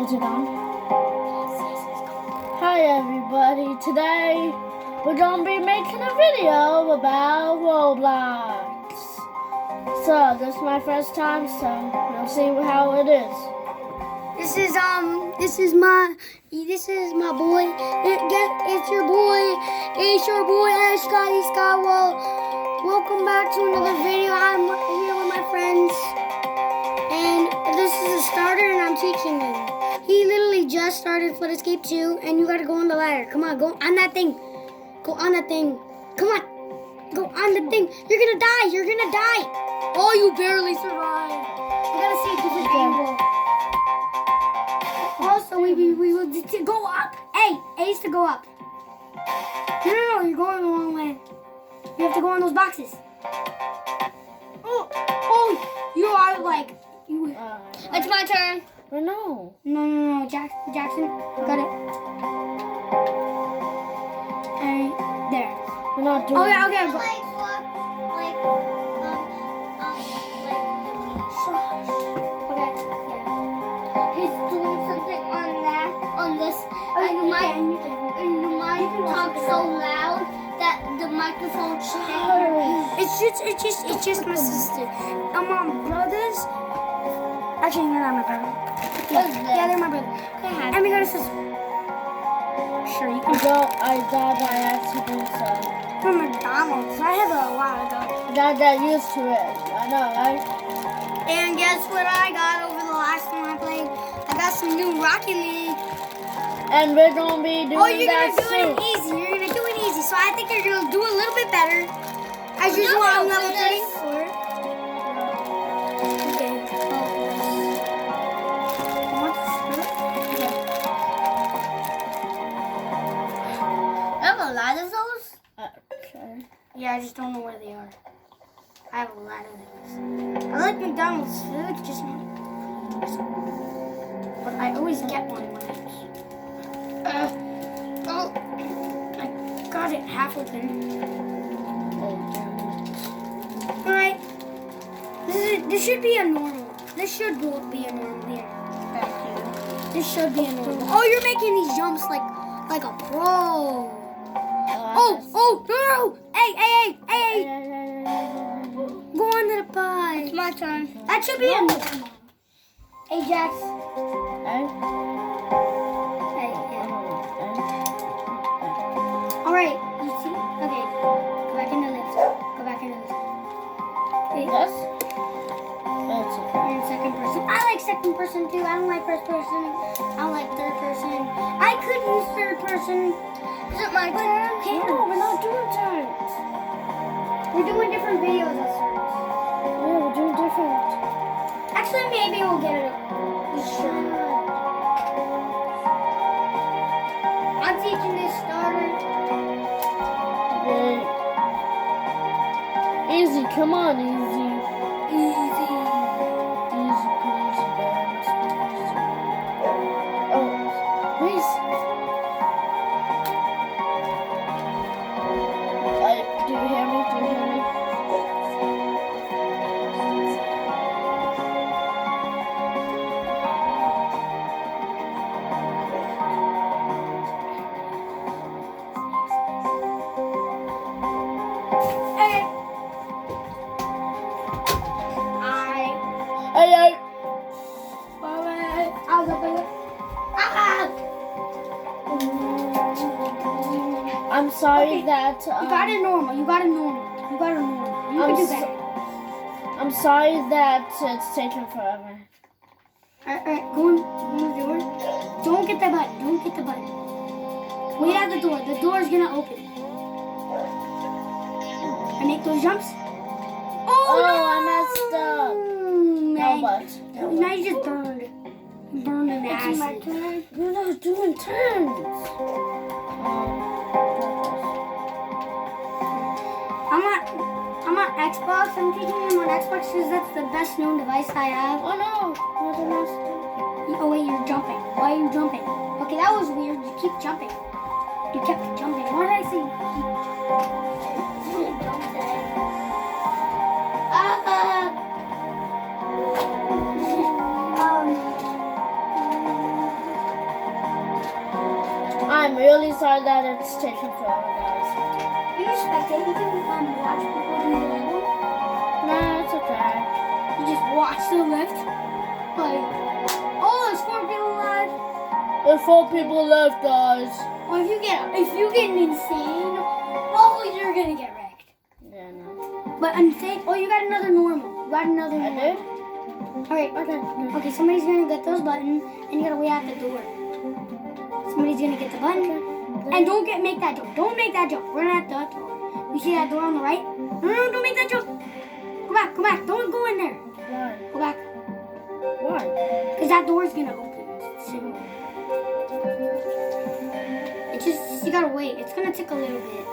Is it on? Hi everybody, today we're going to be making a video about Roblox. So, this is my first time, so we'll see how it is. This is my boy. It's your boy Ash Scotty Skywell. Welcome back to another video. I'm here with my friends, and this is a starter, and I'm teaching him. He literally just started Flood Escape 2, and you gotta go on the ladder. Come on, go on that thing. Go on that thing. Come on, go on the thing. You're gonna die. You're gonna die. Oh, you barely survived. I gotta see a different angle. Also, we will go up. A is to go up. No, you're going the wrong way. You have to go on those boxes. Oh, you are like you. It's my turn. No. No, Jackson, got it. And there. We're not doing Okay. Go. He's doing something on this, and the mic talks so loud that the microphone shakes. It's just my sister. I'm my brothers. Actually, you're not my brother. Yeah, they're my brother. And we got a sister. Sure, you can go. I died by accident, so. From McDonald's. I have a while ago. Got used to it. I know, right? And guess what I got over the last time I played? I got some new Rocket League. And we're gonna be doing that soon. You're gonna do it easy. So I think you're gonna do a little bit better. As usual, I'm level 34. Okay. I have a lot of those. Okay. Yeah, I just don't know where they are. I have a lot of those. I like McDonald's food, just not. But I always get one when I got it half open. Alright. This should be a normal. This should be a normal here. Thank you. This should be a normal. Oh, you're making these jumps like a pro. No! Hey! Go on to the pie. It's my turn. That should be a normal. Hey, Jax. Hey? Hey, yeah. Alright, you see? Okay. Go back in the lift. Hey. Yes? That's okay. You're in second person. I like second person too. I don't like first person. I don't like third person. I could use third person. Is it my turn? Okay, No, we're not doing turns. we're doing different videos as turns. Yeah, we're doing different. Actually, maybe we'll get it. Sure. I'm teaching this starter. Yay. Easy, come on, easy. Easy. Easy peasy, lemon squeezy. Oh, please. Do you hear me? Hey. I'm sorry that. You got it normal. You can do better. I'm sorry that it's taken forever. Alright, go in the door. Don't get the button. Wait at the door. The door is gonna open. I make those jumps. Oh, I messed up. Man. But. Now you just burned. Burned an ass. My turn. We're not doing turns. I'm on Xbox. I'm teaching him on Xbox because that's the best known device I have. Oh no. Oh wait, you're jumping. Why are you jumping? Okay, that was weird. You keep jumping. You kept jumping. What did I say? I'm really sorry that it's taking forever, guys. You respect it. You can watch people do the level. Nah, it's okay. You just watch the lift. Like, oh, there's 4 people alive. There's 4 people left, guys. Well, if you get an insane, oh, you're gonna get wrecked. Yeah, no. But insane. Oh, you got another normal. You got another. I normal. did? Alright, okay, somebody's gonna get those buttons and you gotta wait at the door. Somebody's gonna get the button. And don't make that jump. Don't make that jump. We're not at the door. You see that door on the right? No, don't make that jump. Go back. Don't go in there. Why? Go back. Why? Because that door's gonna open. It's just, you gotta wait. It's gonna take a little bit.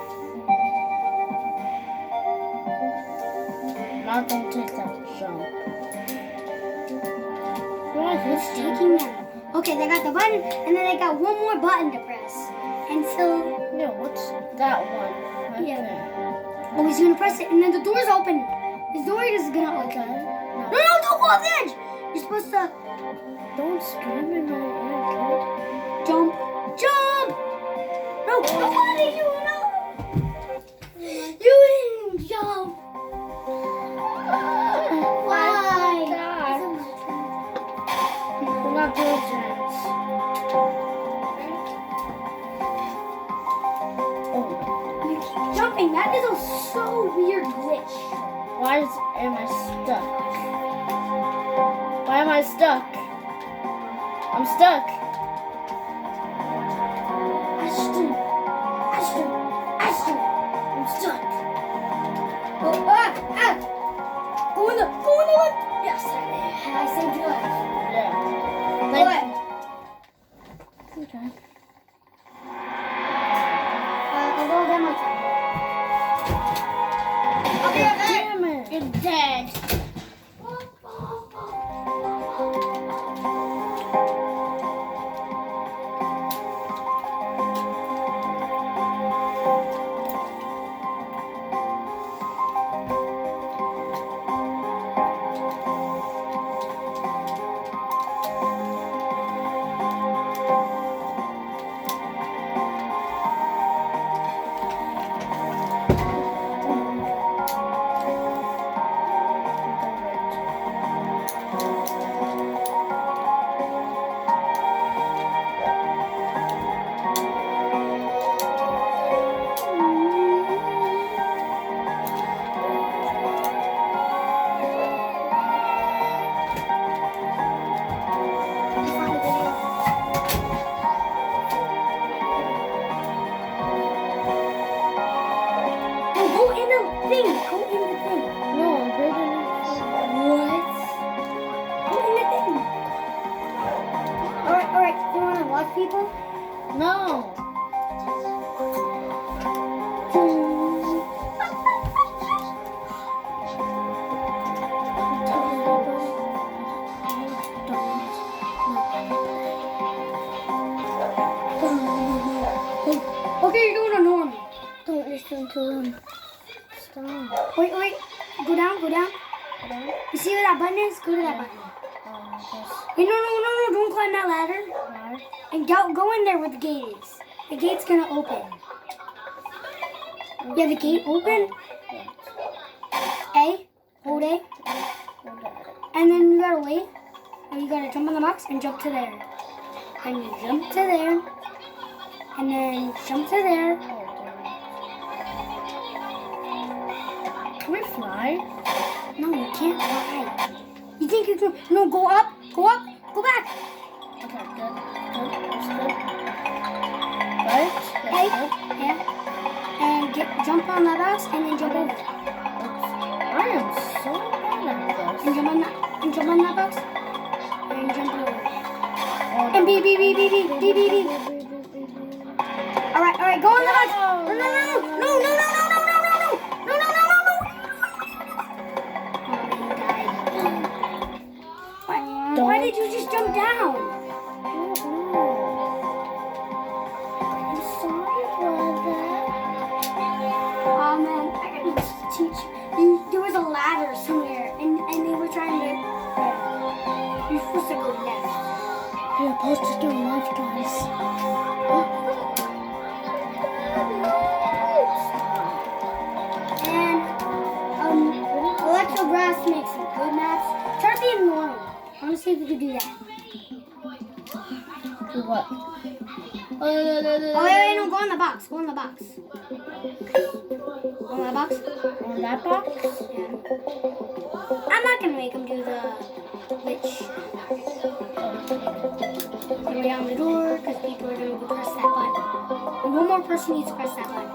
Not gonna take that jump. Why is It's this taking them. Okay, they got the button and then they got one more button to press. And so, Yeah, what's that one? Right Yeah. there. oh, he's gonna press it and then the door's open. His door is gonna open. Okay. No, don't go off the edge. You're supposed to Don't scream in my ear, jump. No, why did you You didn't jump. Why? God. We're not doing chance. Oh, You keep jumping. That is a so weird glitch. am I stuck? Why am I stuck? I'm stuck. Ashton. I'm stuck. Oh, Go in the left. Yes, I saved your life. Yeah. Go ahead. Okay. I'll go get my time. I'll be right back. Damn it. You're dead. People? No. Okay, you're doing a normal. Don't listen to him. Stop. Wait. Go down. You see where that button is? Go to that button. Hey, no, don't climb that ladder. Why? And go in there where the gate is. The gate's gonna open. Yeah, the gate open. A. Hold A. And then you gotta wait. And you gotta jump on the box and jump to there. And you jump to there. And then jump to there. Can we fly? No, you can't fly. You think you can? No, go up, go back. Okay, good. That's good. Right? Hey, That's good. yeah. And jump on that box and then jump over. I am so bad at this. And jump on that box. And jump over. Oh, And beep. Alright, go on the box. No. Why did you just jump down? I'm sorry, brother. Oh man, I gotta teach you. There was a ladder somewhere, and they were trying to. You're supposed to go left. You're supposed to do left, guys. see if you can do that. Do what? Oh, wait, no, go in the box. Go in the box. Go in that box? On that box? Yeah. I'm not gonna make him do the glitch. Go down the door, because people are gonna go press that button. And one more person needs to press that button.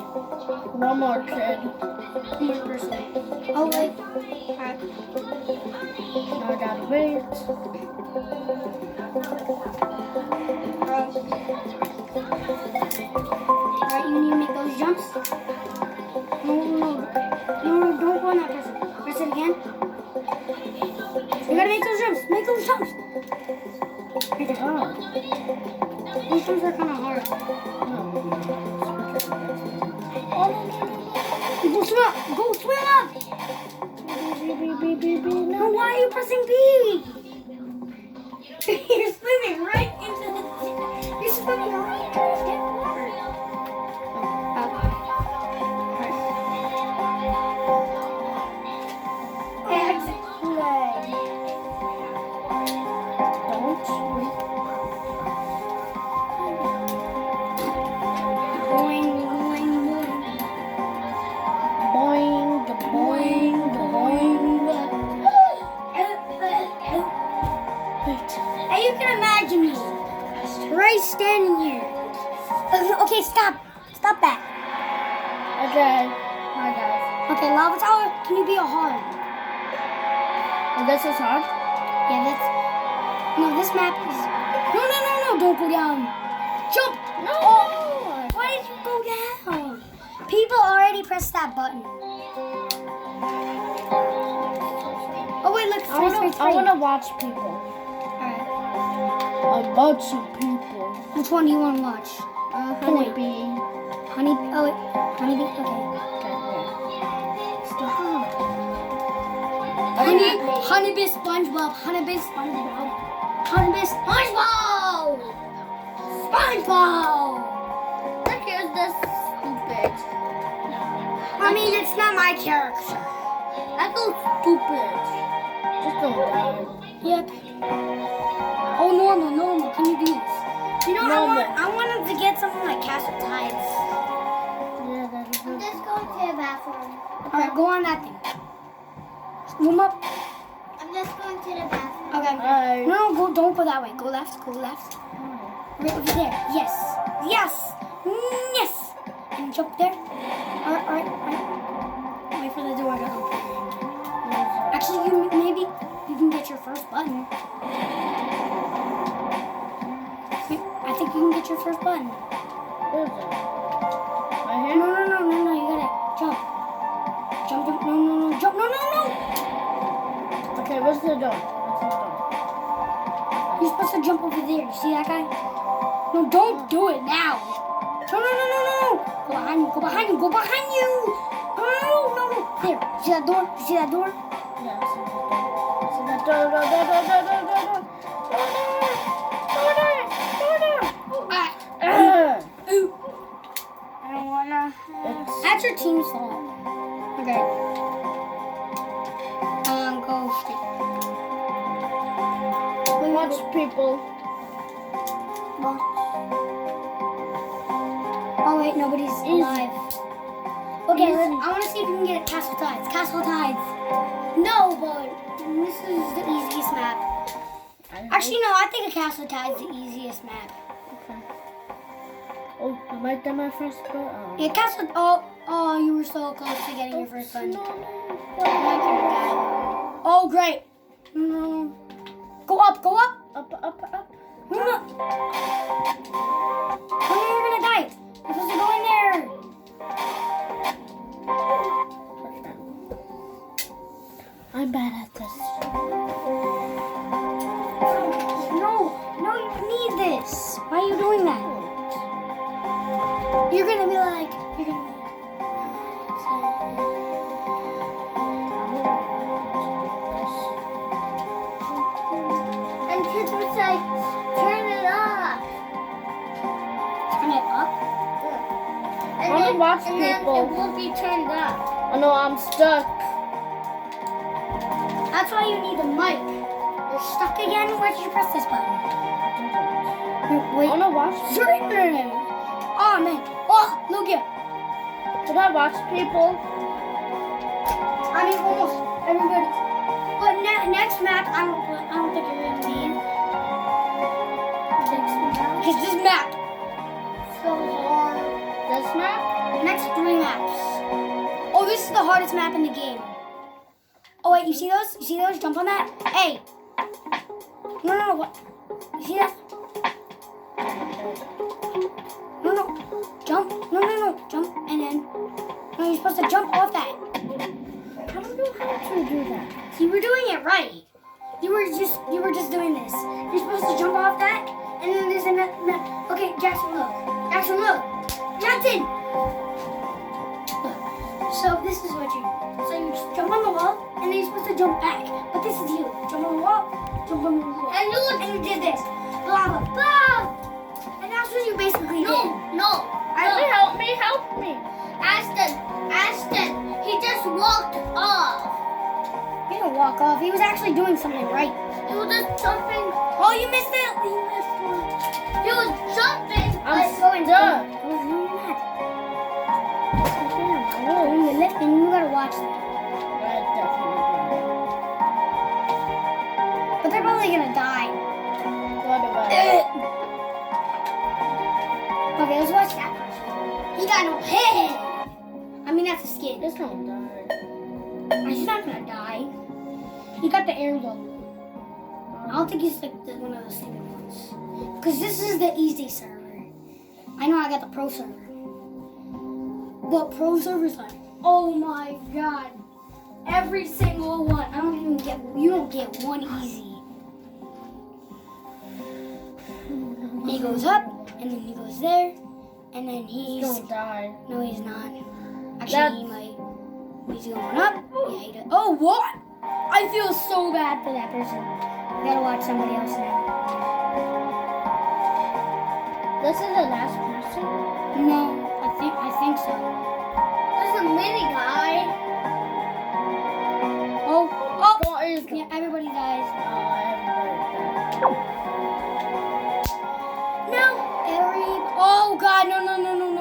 One more kid. One more person. Oh, wait. Alright. Now I gotta wait. Alright, you need to make those jumps. No, don't go on that person. Press it again. You gotta make those jumps. Make those jumps. Make it hard. Those jumps are kind of hard. Oh, Go swim up. Go swim up. No, why are you pressing B? You're swimming right into the... You're swimming right into the water. Exit play. don't. Boing, boing, boing. Boing, boing, boing. Wait. And you can imagine me right standing here. Okay, stop. Stop that. Okay. Hi guys. Okay, Lava Tower, can you be a hard? Oh, this is hard? Yeah, that's... No, this map is... No, don't go down. Jump. No. Oh, why did you go down? People already pressed that button. Oh, wait, look. I wanna watch people. Alright. I'm watching people. Which one do you want to watch? Honeybee. Honey... Oh, wait. Honeybee? Okay. Honeybee SpongeBob. Honeybee SpongeBob. Honeybee SpongeBob. SpongeBob. Look, here's this stupid. I mean, it's not my character. I go stupid. Just go down. Yep. Oh, normal. Can you do this? You know, Normal. I wanted to get something like Castle Tides. Yeah, that is I'm it. just going to the bathroom. All right, go on that thing. Warm up. I'm just going to the bathroom. Okay. Alright. No, don't go that way. Go left. Go left. Right over there. Yes. And jump there. All right. Wait for the door to open. Actually, maybe you can get your first button. I think you can get your first button. Where is it? Right here? No. You gotta jump. Jump. No. Jump. No. Okay, where's the door? You're supposed to jump over there. You see that guy? No, don't do it now. No. Go behind you. No. There. See that door? You see that door? Yeah, I see the door. Ooh. I don't wanna. That's your team's fault. Okay. Go straight. Watch people. Oh wait, nobody's alive. Okay, I want to see if you can get a Castle Tides. No, but this is the easiest map. Actually, no, I think a Castle Tides is the easiest map. Okay. Oh, I might get my first button. Yeah, Castle. Oh, you were so close to getting your first button. Oh, great. No. Go up. Up. No. No, you're gonna die. You're supposed to go in there. I'm bad at this. No, you need this. Why are you doing that? You're gonna be like, And kids would say, turn it off. turn it up. And I wanna watch and then people. it won't be turned up. Oh no, I'm stuck. That's why you need a mic. You're stuck again? Why did you press this button? I Wait. wanna watch. Oh man. Oh, look here. Did I watch people? I mean, almost everybody. But next map, I don't think you're gonna need. Because this map so hard. This map? Next 3 maps. Oh, this is the hardest map in the game. Oh wait, you see those? You see those? Jump on that. Hey. No. What? You see that? No. Jump. No. Jump, and then. No, you're supposed to jump off that. I don't know how to do that. You were doing it right. You were just doing this. You're supposed to jump off that, and then there's another. Okay, Jackson, look. Jackson. Look. So this is what you. So you just jump on the wall, and then you're supposed to jump back. But this is you. Jump on the wall. Jump on the wall. And you did this. Blah blah blah. And that's what you basically did. No. Help me. Ashton, he just walked off. He didn't walk off. He was actually doing something right. He was just jumping. Oh, you missed it. You missed one. He was jumping. I'm going done. And you gotta watch that. But they're probably gonna die. Okay, let's watch that person. He got no head. I mean, that's a skin. It's not done. He's not gonna die. He got the air bubble. I don't think he's like one of those stupid ones. Because this is the easy server. I know I got the pro server. But pro server's like, oh my god. Every single one. You don't get one easy. He goes up, and then he goes there, and then he's gonna die. No, he's not. Actually, he might. He's going up. Yeah, he does. Oh, what? I feel so bad for that person. We gotta watch somebody else now. This is the last person? No, I think so. There's a mini guy. Oh, What is yeah, everybody dies. No, oh god, no,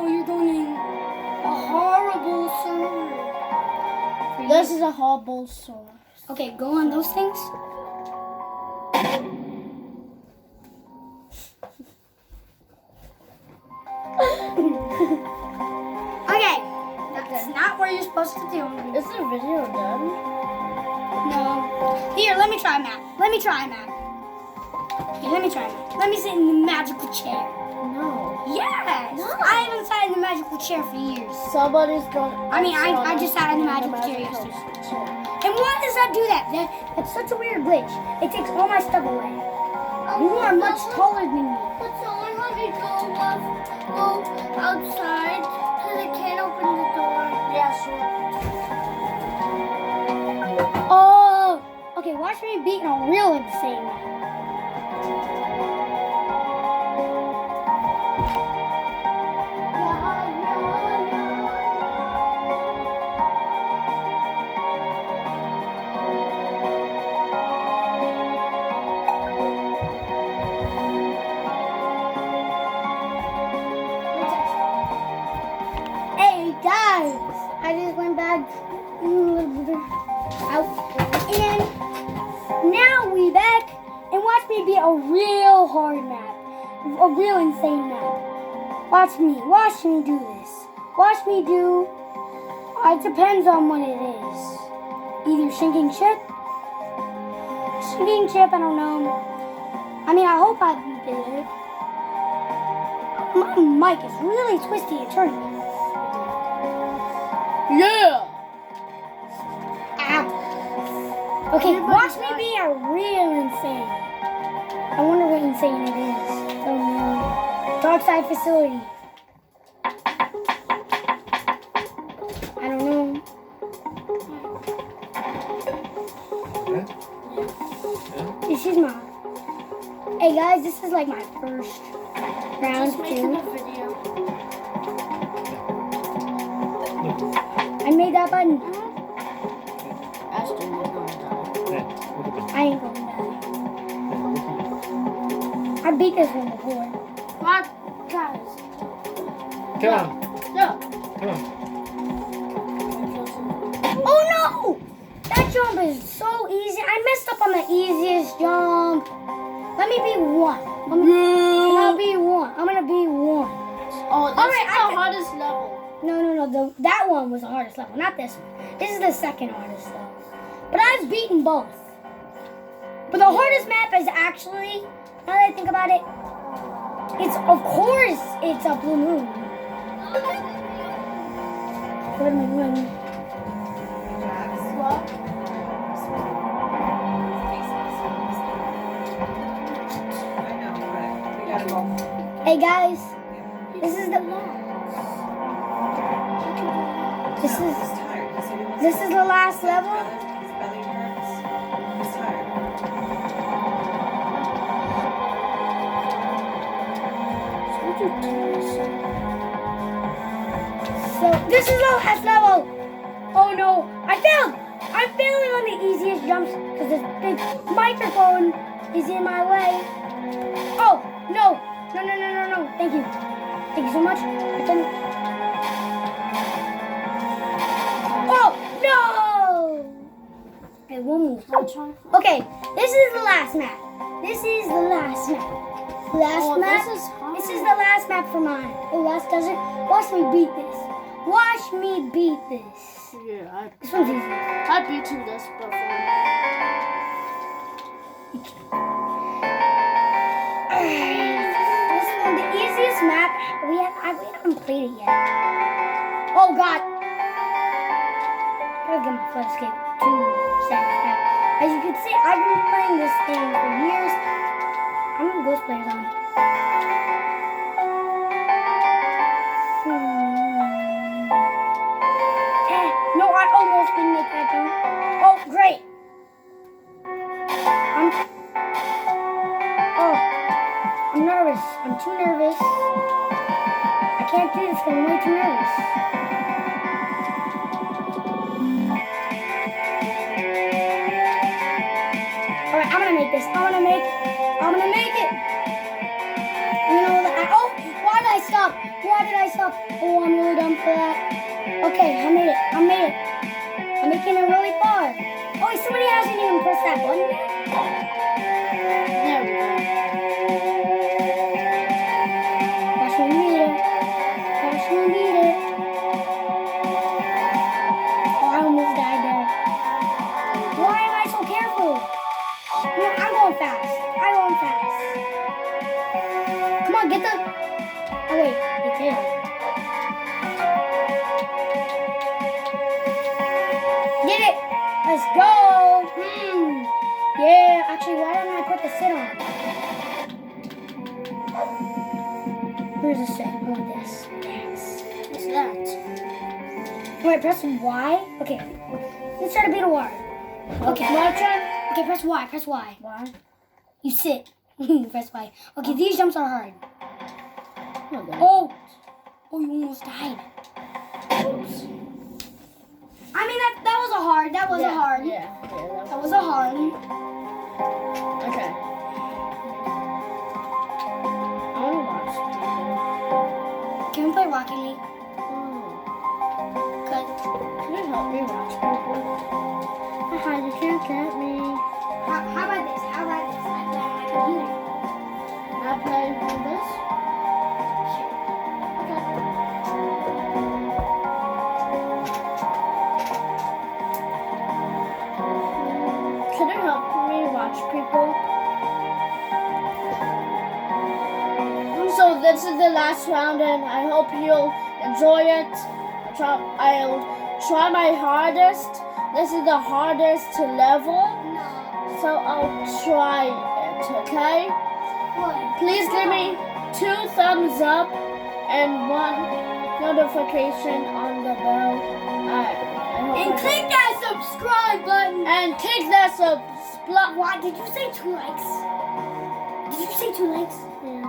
you're going in a horrible server. This is a horrible source. Okay, go on those things. Okay, that's not what you're supposed to do. Is the video done? No. Here, let me try a map. Here, let me try a map. Let me sit in the magical chair. No. Yes! No. I haven't sat in the magical chair for years. Somebody's going. I just sat in the magical chair yesterday. And why does that do that? That's such a weird glitch. It takes all my stuff away. You are much taller than me. But someone let me go outside because I can't open the door. Yeah, sure. Oh! Okay, watch me beat a real insane man. Guys, I just went back out, and now we back, and watch me beat a real hard map, a real insane map. Watch me do this. Watch me do. It depends on what it is. Either sinking ship. I don't know. I mean, I hope I beat it. My mic is really twisty and turny. Yeah. Ow. Okay, watch me be a real insane. I wonder what insane it is. Oh no. Dark side facility. I don't know. This is my. Hey guys, this is like my first round Just making a too. video. I made that button. Ashton, you're going to die. I ain't going to die. I beat this one before. What? Guys. Come on. No. Come on. Oh no! That jump is so easy. I messed up on the easiest jump. Let me be one. I'm gonna be one. I'm gonna be one. Oh, this Alright, is the hardest level. No. That one was the hardest level, not this one. This is the second hardest level. But I've beaten both. But the hardest map is actually, now that I think about it, it's of course it's a Blue Moon. Hey guys, this is the last level. So this is the last level. Oh no, I failed. I'm failing on the easiest jumps because this big microphone is in my way. Oh no. Thank you so much. Oh no. Okay, one more. Okay, this is the last map. This is the last map. Last map. This is the last map for mine. The last desert. Watch me beat this. Watch me beat this. Yeah, This one's easy. I've beaten this before. This one, the easiest map. We haven't played it yet. Oh God. Gotta get my Flood Escape 2 seconds back. As you can see, I've been playing this game for years. I'm a Ghost Player on. No, I almost didn't make that jump. Oh, great. I'm nervous. I'm too nervous. I can't do this 'cause I'm way too nervous. Alright, I'm gonna make this. I'm gonna make it. You know that. Oh, why did I stop? Oh, I'm really dumb for that. Okay, I made it. I'm making it really far. Oh, somebody hasn't even pressed that button yet. There we go. Watch me beat it. Oh, I almost died there. Why am I so careful? No, I'm going fast. Come on, get the... Oh, wait. It's in. Get it. Let's go. Yeah. Actually, why don't I put the sit on? Where's the sit? I want this. Yes. What's that? Wait, press Y. Okay. Let's try to beat a Y. Okay. My turn. Okay, press Y. Why? You sit. Press Y. Okay, these jumps are hard. No, they- Oh, you almost died. Oops. I mean, that was a hard. That was a hard. Yeah. That was a hard. Okay. I want to watch people. Can we play Rocket League? Good. Can you help me watch people? Haha, you can't get me. How about this? I play on my computer. I play with this. Okay. Can you help me watch people? So this is the last round, and I hope you'll enjoy it. I'll try my hardest. This is the hardest level, so I'll try it. Okay? Please give me 2 thumbs up and 1 notification on the bell. And click that subscribe button. And click that subscribe. Why did you say 2 likes? Did you say 2 likes? Yeah.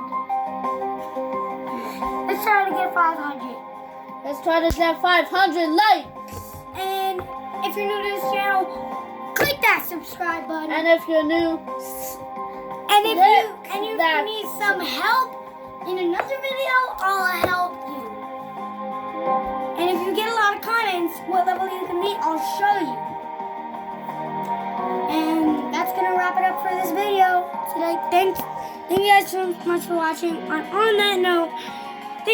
Let's try to get 500. Let's try to get 500 likes. And if you're new to this channel, click that subscribe button. And if you're new, And if you if that. you need some help in another video, I'll help you. And if you get a lot of comments, what level you can meet, I'll show you. And that's gonna wrap it up for this video today. Thank you guys so much for watching. On that note,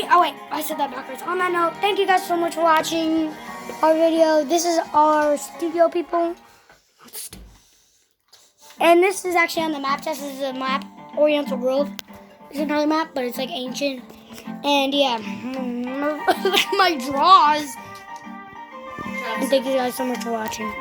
oh wait, I said that backwards. On that note, thank you guys so much for watching our video. This is our studio, people. And this is actually on the map test. This is a map, Oriental Grove. It's another map, but it's like ancient. And yeah, my draws. And thank you guys so much for watching.